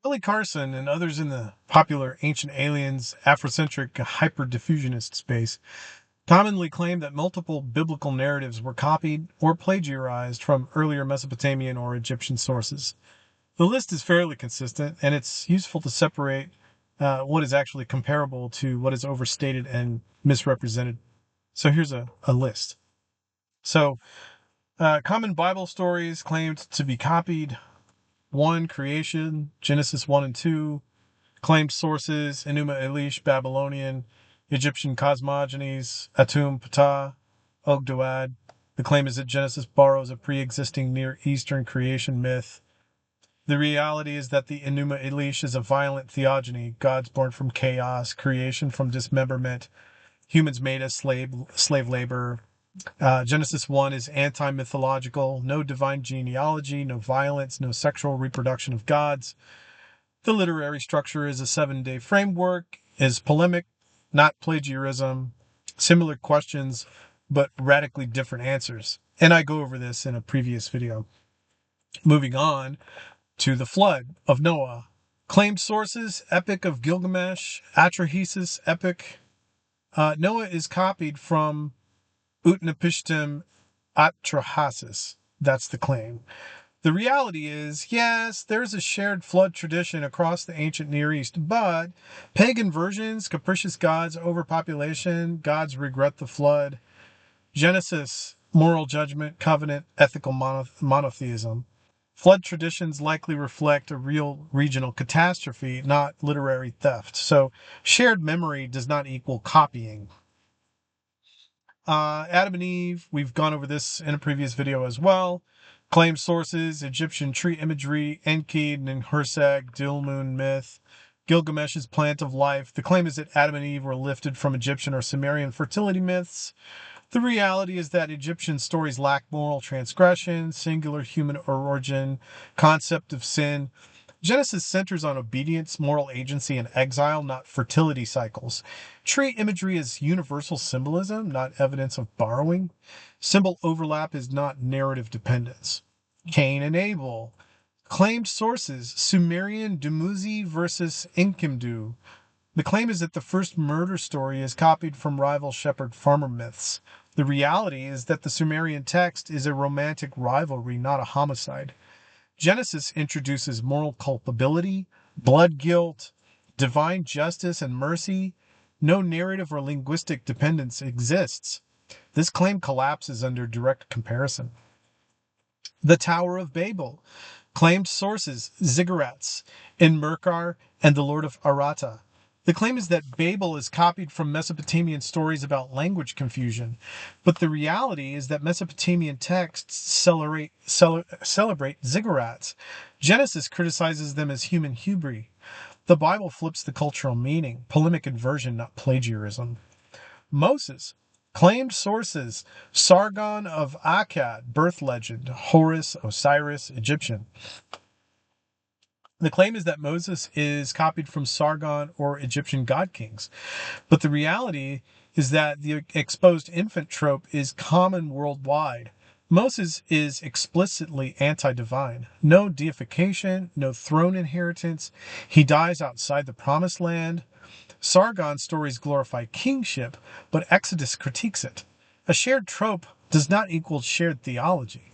Billy Carson and others in the popular Ancient Aliens Afrocentric hyperdiffusionist space commonly claim that multiple biblical narratives were copied or plagiarized from earlier Mesopotamian or Egyptian sources. The list is fairly consistent, and it's useful to separate what is actually comparable to what is overstated and misrepresented. So here's a list. So, common Bible stories claimed to be copied: 1. Creation, Genesis 1 and 2. Claimed sources: Enuma Elish, Babylonian; Egyptian cosmogonies, Atum Ptah, Ogdoad. The claim is that Genesis borrows a pre-existing Near Eastern creation myth. The reality is that the Enuma Elish is a violent theogony: gods born from chaos, creation from dismemberment, humans made as slave labor. Genesis 1 is anti-mythological: no divine genealogy, no violence, no sexual reproduction of gods. The literary structure is a 7-day framework, is polemic, not plagiarism, similar questions, but radically different answers. And I go over this in a previous video. Moving on to the flood of Noah. Claimed sources: Epic of Gilgamesh, Atrahasis epic. Noah is copied from Utnapishtim Atrahasis. That's the claim. The reality is, yes, there's a shared flood tradition across the ancient Near East, but pagan versions, capricious gods, overpopulation, gods regret the flood, Genesis, moral judgment, covenant, ethical monotheism. Flood traditions likely reflect a real regional catastrophe, not literary theft. So shared memory does not equal copying. Adam and Eve, we've gone over this in a previous video as well. Claimed sources: Egyptian tree imagery, Enki, Ninhursag, Dilmun myth, Gilgamesh's plant of life. The claim is that Adam and Eve were lifted from Egyptian or Sumerian fertility myths. The reality is that Egyptian stories lack moral transgression, singular human origin, concept of sin. Genesis centers on obedience, moral agency, and exile, not fertility cycles. Tree imagery is universal symbolism, not evidence of borrowing. Symbol overlap is not narrative dependence. Cain and Abel. Claimed sources: Sumerian Dumuzi versus Enkidu. The claim is that the first murder story is copied from rival shepherd-farmer myths. The reality is that the Sumerian text is a romantic rivalry, not a homicide. Genesis introduces moral culpability, blood guilt, divine justice, and mercy. No narrative or linguistic dependence exists. This claim collapses under direct comparison. The Tower of Babel. Claimed sources: Ziggurats, Enmerkar, and the Lord of Arata. The claim is that Babel is copied from Mesopotamian stories about language confusion, but the reality is that Mesopotamian texts celebrate ziggurats. Genesis criticizes them as human hubris. The Bible flips the cultural meaning: polemic inversion, not plagiarism. Moses. Claimed sources: Sargon of Akkad, birth legend, Horus, Osiris, Egyptian. The claim is that Moses is copied from Sargon or Egyptian god kings, but the reality is that the exposed infant trope is common worldwide. Moses is explicitly anti-divine. No deification, no throne inheritance. He dies outside the promised land. Sargon stories glorify kingship, but Exodus critiques it. A shared trope does not equal shared theology.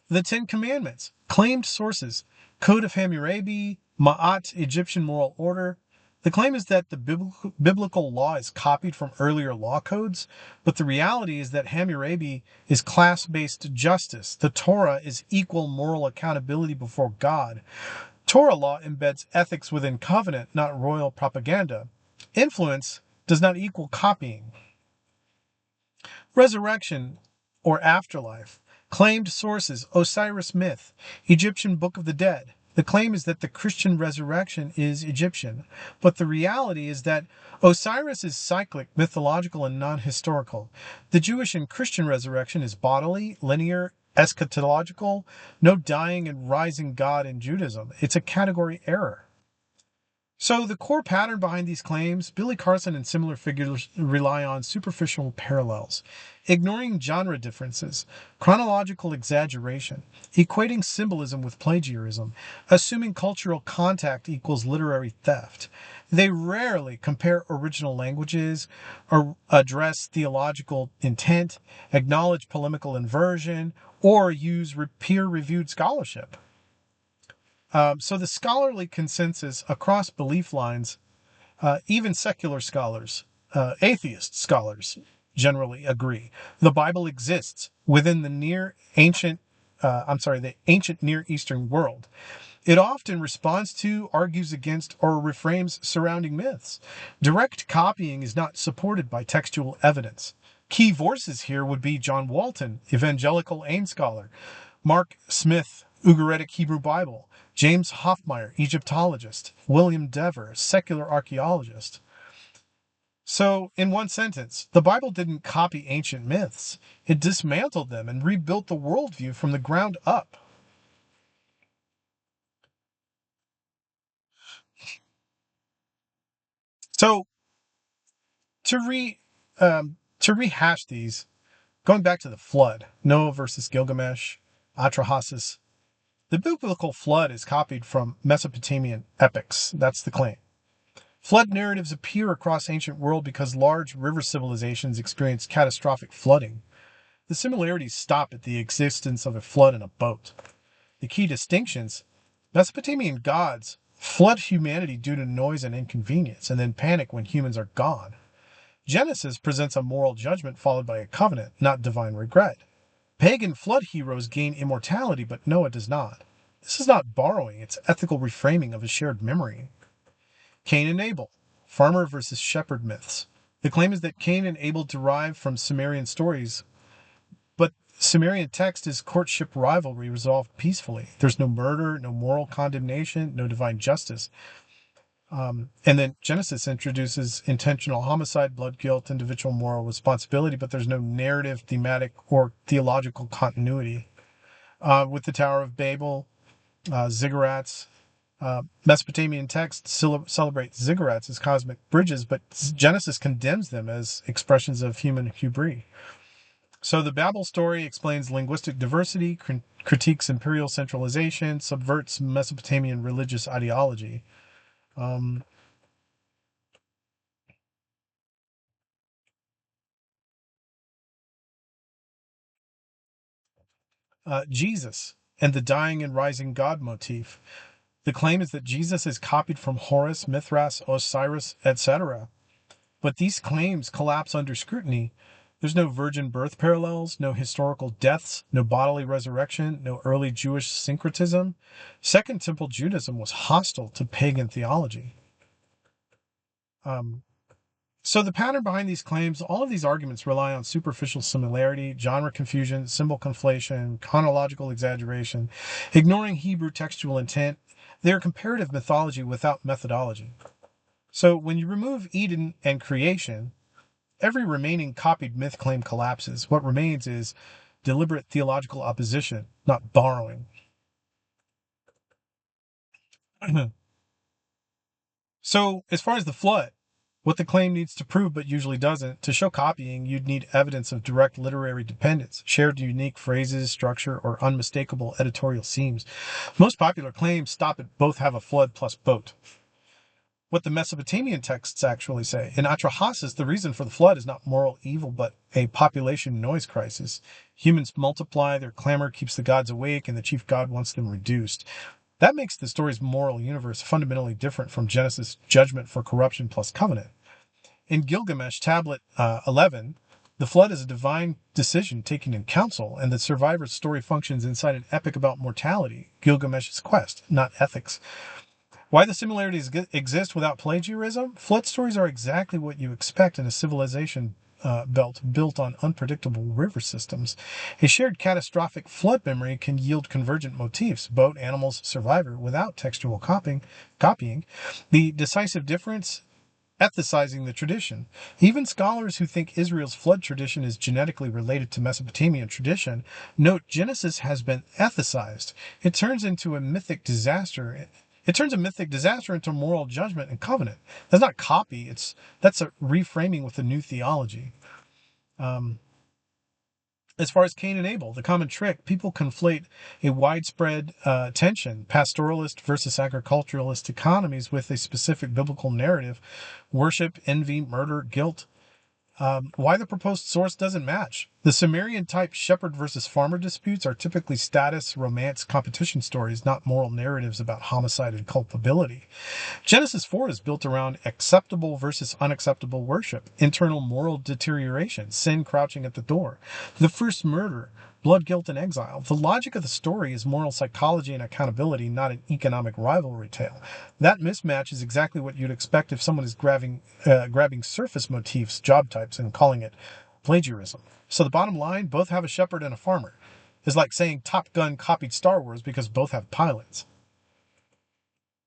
The Ten Commandments. Claimed sources: Code of Hammurabi, Ma'at, Egyptian moral order. The claim is that the biblical law is copied from earlier law codes, but the reality is that Hammurabi is class-based justice. The Torah is equal moral accountability before God. Torah law embeds ethics within covenant, not royal propaganda. Influence does not equal copying. Resurrection or afterlife. Claimed sources: Osiris myth, Egyptian Book of the Dead. The claim is that the Christian resurrection is Egyptian, but the reality is that Osiris is cyclic, mythological, and non-historical. The Jewish and Christian resurrection is bodily, linear, eschatological. No dying and rising God in Judaism. It's a category error. So the core pattern behind these claims, Billy Carson and similar figures rely on superficial parallels, ignoring genre differences, chronological exaggeration, equating symbolism with plagiarism, assuming cultural contact equals literary theft. They rarely compare original languages or address theological intent, acknowledge polemical inversion, or use peer-reviewed scholarship. So the scholarly consensus across belief lines, even secular scholars, atheist scholars generally agree. The Bible exists within the ancient Near Eastern world. It often responds to, argues against, or reframes surrounding myths. Direct copying is not supported by textual evidence. Key voices here would be John Walton, evangelical Ain scholar, Mark Smith, Ugaritic Hebrew Bible, James Hoffmeyer, Egyptologist, William Dever, secular archaeologist. So, in one sentence, the Bible didn't copy ancient myths. It dismantled them and rebuilt the worldview from the ground up. So, to rehash these, going back to the flood, Noah versus Gilgamesh, Atrahasis, the biblical flood is copied from Mesopotamian epics. That's the claim. Flood narratives appear across ancient world because large river civilizations experienced catastrophic flooding. The similarities stop at the existence of a flood in a boat. The key distinctions: Mesopotamian gods flood humanity due to noise and inconvenience, and then panic when humans are gone. Genesis presents a moral judgment followed by a covenant, not divine regret. Pagan flood heroes gain immortality, but Noah does not. This is not borrowing, it's ethical reframing of a shared memory. Cain and Abel, farmer versus shepherd myths. The claim is that Cain and Abel derive from Sumerian stories, but Sumerian text is courtship rivalry resolved peacefully. There's no murder, no moral condemnation, no divine justice. And then Genesis introduces intentional homicide, blood guilt, individual moral responsibility, but there's no narrative, thematic, or theological continuity. With the Tower of Babel, ziggurats, Mesopotamian texts celebrate ziggurats as cosmic bridges, but Genesis condemns them as expressions of human hubris. So the Babel story explains linguistic diversity, critiques imperial centralization, subverts Mesopotamian religious ideology. Jesus and the dying and rising God motif. The claim is that Jesus is copied from Horus, Mithras, Osiris, etc. But these claims collapse under scrutiny. There's no virgin birth parallels, no historical deaths, no bodily resurrection, no early Jewish syncretism. Second Temple Judaism was hostile to pagan theology. So the pattern behind these claims, all of these arguments rely on superficial similarity, genre confusion, symbol conflation, chronological exaggeration, ignoring Hebrew textual intent. They are comparative mythology without methodology. So when you remove Eden and creation, every remaining copied myth claim collapses. What remains is deliberate theological opposition, not borrowing. So as far as the flood, what the claim needs to prove but usually doesn't, to show copying, you'd need evidence of direct literary dependence, shared unique phrases, structure, or unmistakable editorial seams. Most popular claims stop at both have a flood plus boat. What the Mesopotamian texts actually say. In Atrahasis, the reason for the flood is not moral evil, but a population noise crisis. Humans multiply, their clamor keeps the gods awake, and the chief god wants them reduced. That makes the story's moral universe fundamentally different from Genesis' judgment for corruption plus covenant. In Gilgamesh, Tablet 11, the flood is a divine decision taken in council, and the survivor's story functions inside an epic about mortality, Gilgamesh's quest, not ethics. Why the similarities exist without plagiarism? Flood stories are exactly what you expect in a civilization belt built on unpredictable river systems. A shared catastrophic flood memory can yield convergent motifs, boat, animals, survivor, without textual copying. The decisive difference: ethicizing the tradition. Even scholars who think Israel's flood tradition is genetically related to Mesopotamian tradition note Genesis has been ethicized. It turns into a mythic disaster It turns a mythic disaster into moral judgment and covenant. That's not copy. That's a reframing with a new theology. As far as Cain and Abel, the common trick, people conflate a widespread tension, pastoralist versus agriculturalist economies, with a specific biblical narrative: worship, envy, murder, guilt. Why the proposed source doesn't match. The Sumerian type shepherd versus farmer disputes are typically status, romance, competition stories, not moral narratives about homicide and culpability. Genesis 4 is built around acceptable versus unacceptable worship, internal moral deterioration, sin crouching at the door, the first murder, blood, guilt, and exile. The logic of the story is moral psychology and accountability, not an economic rivalry tale. That mismatch is exactly what you'd expect if someone is grabbing surface motifs, job types, and calling it plagiarism. So the bottom line, both have a shepherd and a farmer. Is like saying Top Gun copied Star Wars because both have pilots.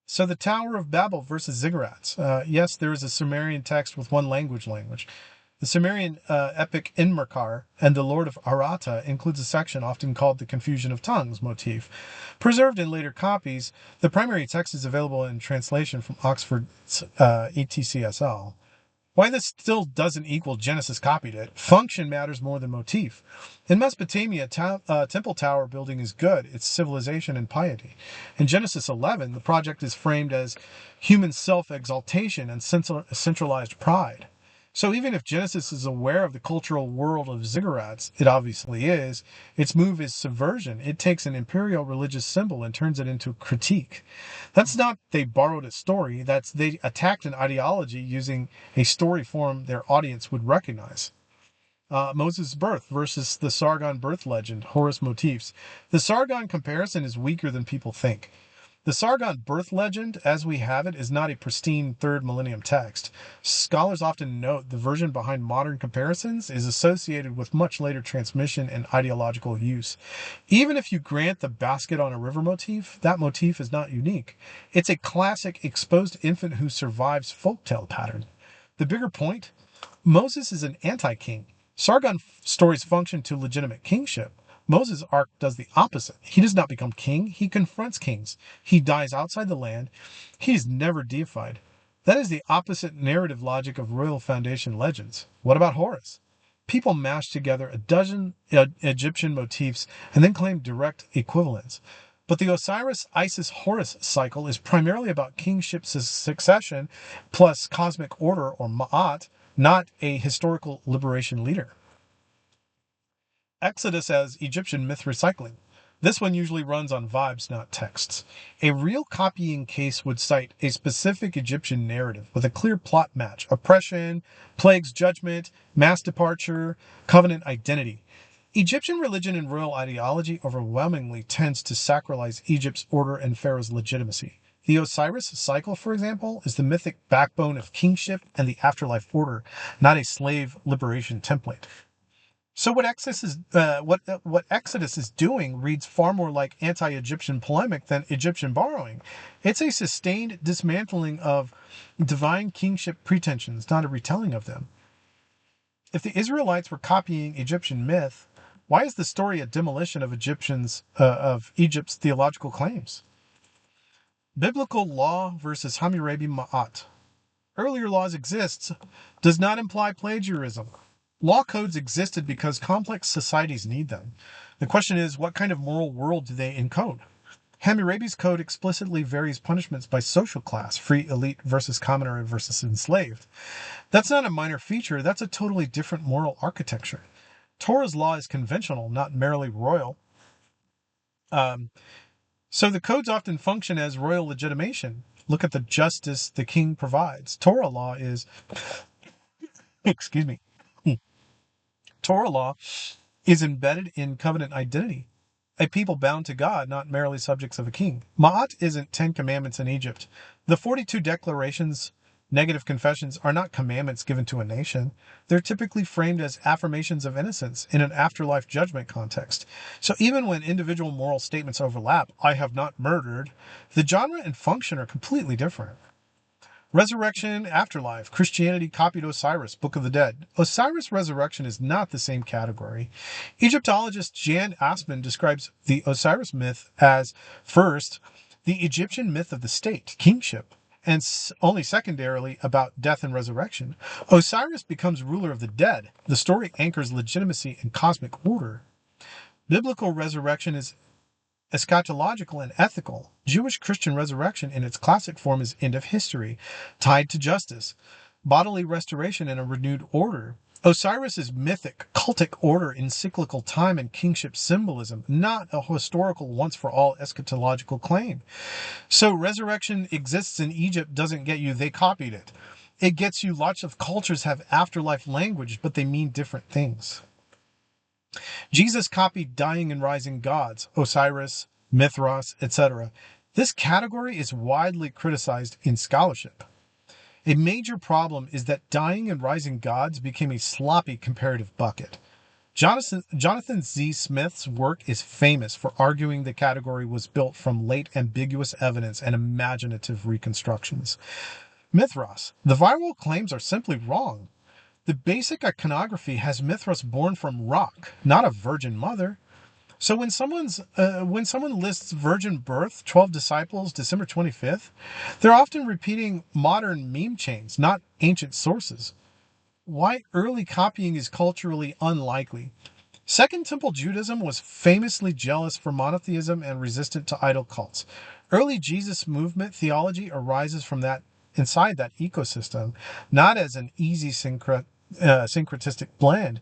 So the Tower of Babel versus ziggurats. Yes, there is a Sumerian text with one language. The Sumerian epic Enmerkar and the Lord of Arata includes a section often called the Confusion of Tongues motif. Preserved in later copies, the primary text is available in translation from Oxford's ETCSL. Why this still doesn't equal Genesis copied it? Function matters more than motif. In Mesopotamia, temple tower building is good. It's civilization and piety. In Genesis 11, the project is framed as human self-exaltation and centralized pride. So even if Genesis is aware of the cultural world of ziggurats, it obviously is, its move is subversion. It takes an imperial religious symbol and turns it into critique. That's not they borrowed a story, that's they attacked an ideology using a story form their audience would recognize. Moses' birth versus the Sargon birth legend, Horus motifs. The Sargon comparison is weaker than people think. The Sargon birth legend, as we have it, is not a pristine 3rd millennium text. Scholars often note the version behind modern comparisons is associated with much later transmission and ideological use. Even if you grant the basket on a river motif, that motif is not unique. It's a classic exposed infant who survives folktale pattern. The bigger point, Moses is an anti-king. Sargon stories function to legitimate kingship. Moses' arc does the opposite. He does not become king. He confronts kings. He dies outside the land. He is never deified. That is the opposite narrative logic of royal foundation legends. What about Horus? People mash together a dozen Egyptian motifs and then claim direct equivalence. But the Osiris-Isis-Horus cycle is primarily about kingship succession plus cosmic order, or Ma'at, not a historical liberation leader. Exodus as Egyptian myth recycling. This one usually runs on vibes, not texts. A real copying case would cite a specific Egyptian narrative with a clear plot match: oppression, plagues, judgment, mass departure, covenant identity. Egyptian religion and royal ideology overwhelmingly tends to sacralize Egypt's order and Pharaoh's legitimacy. The Osiris cycle, for example, is the mythic backbone of kingship and the afterlife order, not a slave liberation template. So what Exodus is doing reads far more like anti-Egyptian polemic than Egyptian borrowing. It's a sustained dismantling of divine kingship pretensions, not a retelling of them. If the Israelites were copying Egyptian myth, why is the story a demolition of Egypt's theological claims? Biblical law versus Hammurabi Ma'at. Earlier laws exist does not imply plagiarism. Law codes existed because complex societies need them. The question is, what kind of moral world do they encode? Hammurabi's code explicitly varies punishments by social class, free, elite versus commoner versus enslaved. That's not a minor feature, that's a totally different moral architecture. Torah's law is conventional, not merely royal. So the codes often function as royal legitimation. Look at the justice the king provides. Torah law is, excuse me, Torah law is embedded in covenant identity. A people bound to God, not merely subjects of a king. Ma'at isn't 10 commandments in Egypt. The 42 declarations, negative confessions, are not commandments given to a nation. They're typically framed as affirmations of innocence in an afterlife judgment context. So even when individual moral statements overlap, I have not murdered, the genre and function are completely different. Resurrection, afterlife. Christianity copied Osiris, Book of the Dead. Osiris resurrection is not the same category. Egyptologist Jan Assmann describes the Osiris myth as, first, the Egyptian myth of the state, kingship, and only secondarily about death and resurrection. Osiris becomes ruler of the dead. The story anchors legitimacy and cosmic order. Biblical resurrection is eschatological and ethical. Jewish Christian resurrection in its classic form is end of history, tied to justice, bodily restoration, and a renewed order. Osiris is mythic, cultic order in cyclical time and kingship symbolism, not a historical once-for-all eschatological claim. So resurrection exists in Egypt doesn't get you they copied it. It gets you lots of cultures have afterlife language, but they mean different things. Jesus copied dying and rising gods, Osiris, Mithras, etc. This category is widely criticized in scholarship. A major problem is that dying and rising gods became a sloppy comparative bucket. Jonathan Z. Smith's work is famous for arguing the category was built from late ambiguous evidence and imaginative reconstructions. Mithras. The viral claims are simply wrong. The basic iconography has Mithras born from rock, not a virgin mother. So when someone lists virgin birth, 12 disciples, December 25th, they're often repeating modern meme chains, not ancient sources. Why early copying is culturally unlikely. Second Temple Judaism was famously jealous for monotheism and resistant to idol cults. Early Jesus movement theology arises from that inside that ecosystem, not as an easy syncretistic blend.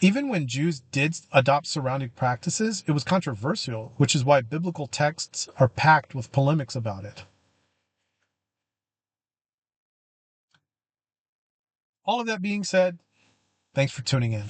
Even when Jews did adopt surrounding practices, it was controversial, which is why biblical texts are packed with polemics about it. All of that being said, thanks for tuning in.